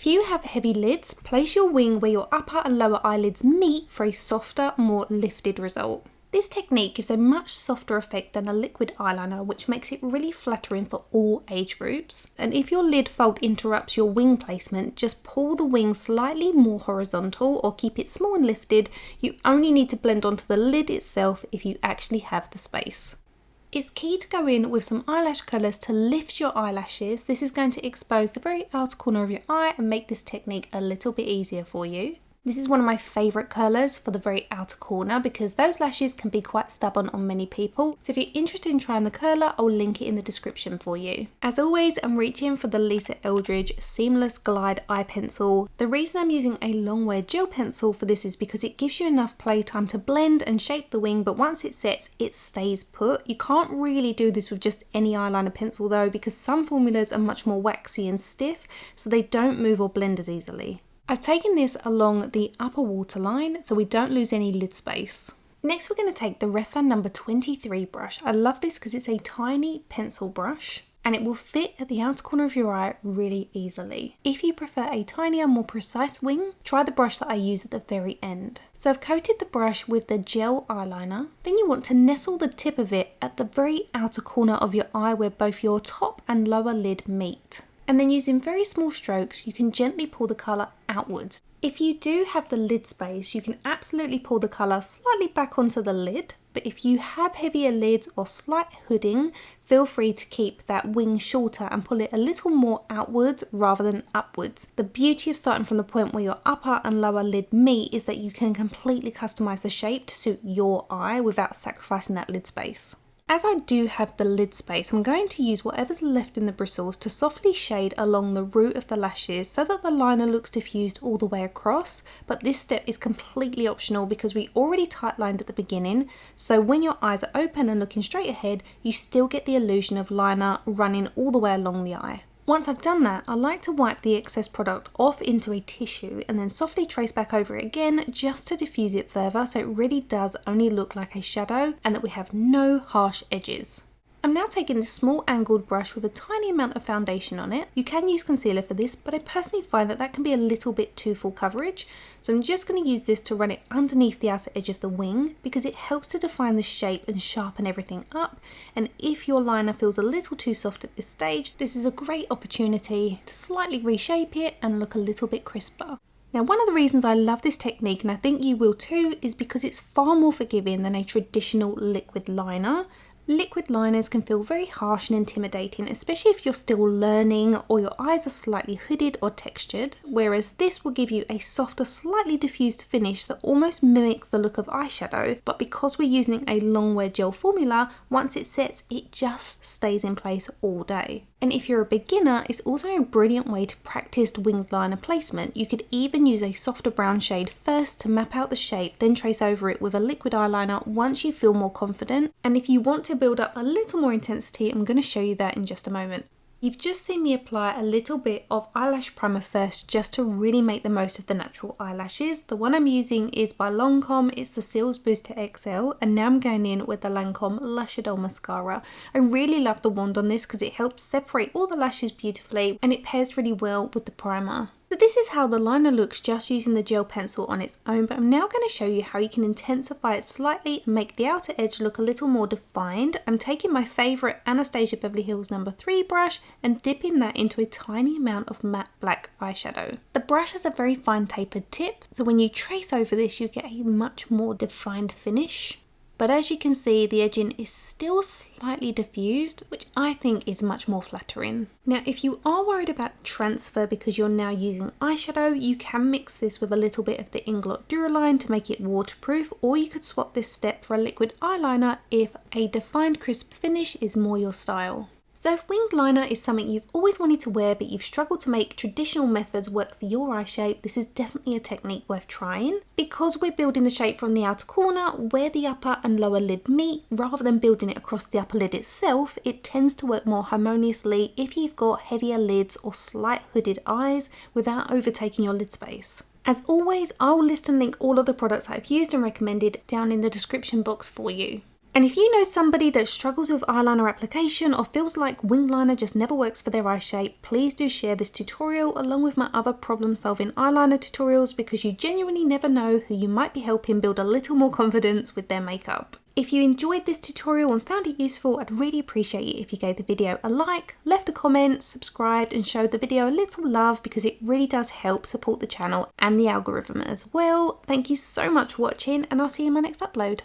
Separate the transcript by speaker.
Speaker 1: If you have heavy lids, place your wing where your upper and lower eyelids meet for a softer, more lifted result. This technique gives a much softer effect than a liquid eyeliner, which makes it really flattering for all age groups. And if your lid fold interrupts your wing placement, just pull the wing slightly more horizontal or keep it small and lifted. You only need to blend onto the lid itself if you actually have the space. It's key to go in with some eyelash colours to lift your eyelashes. This is going to expose the very outer corner of your eye and make this technique a little bit easier for you. This is one of my favourite colours for the very outer corner because those lashes can be quite stubborn on many people. So if you're interested in trying the curler, I'll link it in the description for you. As always, I'm reaching for the Lisa Eldridge Seamless Glide Eye Pencil. The reason I'm using a long wear gel pencil for this is because it gives you enough play time to blend and shape the wing, but once it sets, it stays put. You can't really do this with just any eyeliner pencil though, because some formulas are much more waxy and stiff, so they don't move or blend as easily. I've taken this along the upper waterline so we don't lose any lid space. Next we're going to take the Refa number 23 brush. I love this because it's a tiny pencil brush and it will fit at the outer corner of your eye really easily. If you prefer a tinier, more precise wing, try the brush that I use at the very end. So I've coated the brush with the gel eyeliner. Then you want to nestle the tip of it at the very outer corner of your eye where both your top and lower lid meet. And then using very small strokes, you can gently pull the colour outwards. If you do have the lid space, you can absolutely pull the colour slightly back onto the lid. But if you have heavier lids or slight hooding, feel free to keep that wing shorter and pull it a little more outwards rather than upwards. The beauty of starting from the point where your upper and lower lid meet is that you can completely customise the shape to suit your eye without sacrificing that lid space. As I do have the lid space, I'm going to use whatever's left in the bristles to softly shade along the root of the lashes so that the liner looks diffused all the way across, but this step is completely optional because we already tightlined at the beginning, so when your eyes are open and looking straight ahead, you still get the illusion of liner running all the way along the eye. Once I've done that, I like to wipe the excess product off into a tissue and then softly trace back over it again just to diffuse it further so it really does only look like a shadow and that we have no harsh edges. I'm now taking this small angled brush with a tiny amount of foundation on it. You can use concealer for this, but I personally find that that can be a little bit too full coverage. So I'm just going to use this to run it underneath the outer edge of the wing because it helps to define the shape and sharpen everything up. And if your liner feels a little too soft at this stage, this is a great opportunity to slightly reshape it and look a little bit crisper. Now, one of the reasons I love this technique, and I think you will too, is because it's far more forgiving than a traditional liquid liner. Liquid liners can feel very harsh and intimidating, especially if you're still learning or your eyes are slightly hooded or textured, whereas this will give you a softer, slightly diffused finish that almost mimics the look of eyeshadow, but because we're using a long wear gel formula, once it sets, it just stays in place all day. And if you're a beginner, it's also a brilliant way to practice winged liner placement. You could even use a softer brown shade first to map out the shape, then trace over it with a liquid eyeliner once you feel more confident. And if you want to build up a little more intensity, I'm going to show you that in just a moment. You've just seen me apply a little bit of eyelash primer first just to really make the most of the natural eyelashes. The one I'm using is by Lancome, it's the Cils Booster XL, and now I'm going in with the Lancome Lashadow Mascara. I really love the wand on this because it helps separate all the lashes beautifully and it pairs really well with the primer. So this is how the liner looks just using the gel pencil on its own, but I'm now going to show you how you can intensify it slightly and make the outer edge look a little more defined. I'm taking my favourite Anastasia Beverly Hills number 3 brush and dipping that into a tiny amount of matte black eyeshadow. The brush has a very fine tapered tip, so when you trace over this you get a much more defined finish. But as you can see, the edging is still slightly diffused, which I think is much more flattering. Now, if you are worried about transfer because you're now using eyeshadow, you can mix this with a little bit of the Inglot Duraline to make it waterproof, or you could swap this step for a liquid eyeliner if a defined crisp finish is more your style. So if winged liner is something you've always wanted to wear but you've struggled to make traditional methods work for your eye shape, this is definitely a technique worth trying. Because we're building the shape from the outer corner where the upper and lower lid meet, rather than building it across the upper lid itself, it tends to work more harmoniously if you've got heavier lids or slight hooded eyes without overtaking your lid space. As always, I'll list and link all of the products I've used and recommended down in the description box for you. And if you know somebody that struggles with eyeliner application or feels like wing liner just never works for their eye shape, please do share this tutorial along with my other problem solving eyeliner tutorials, because you genuinely never know who you might be helping build a little more confidence with their makeup. If you enjoyed this tutorial and found it useful, I'd really appreciate it if you gave the video a like, left a comment, subscribed and showed the video a little love, because it really does help support the channel and the algorithm as well. Thank you so much for watching, and I'll see you in my next upload.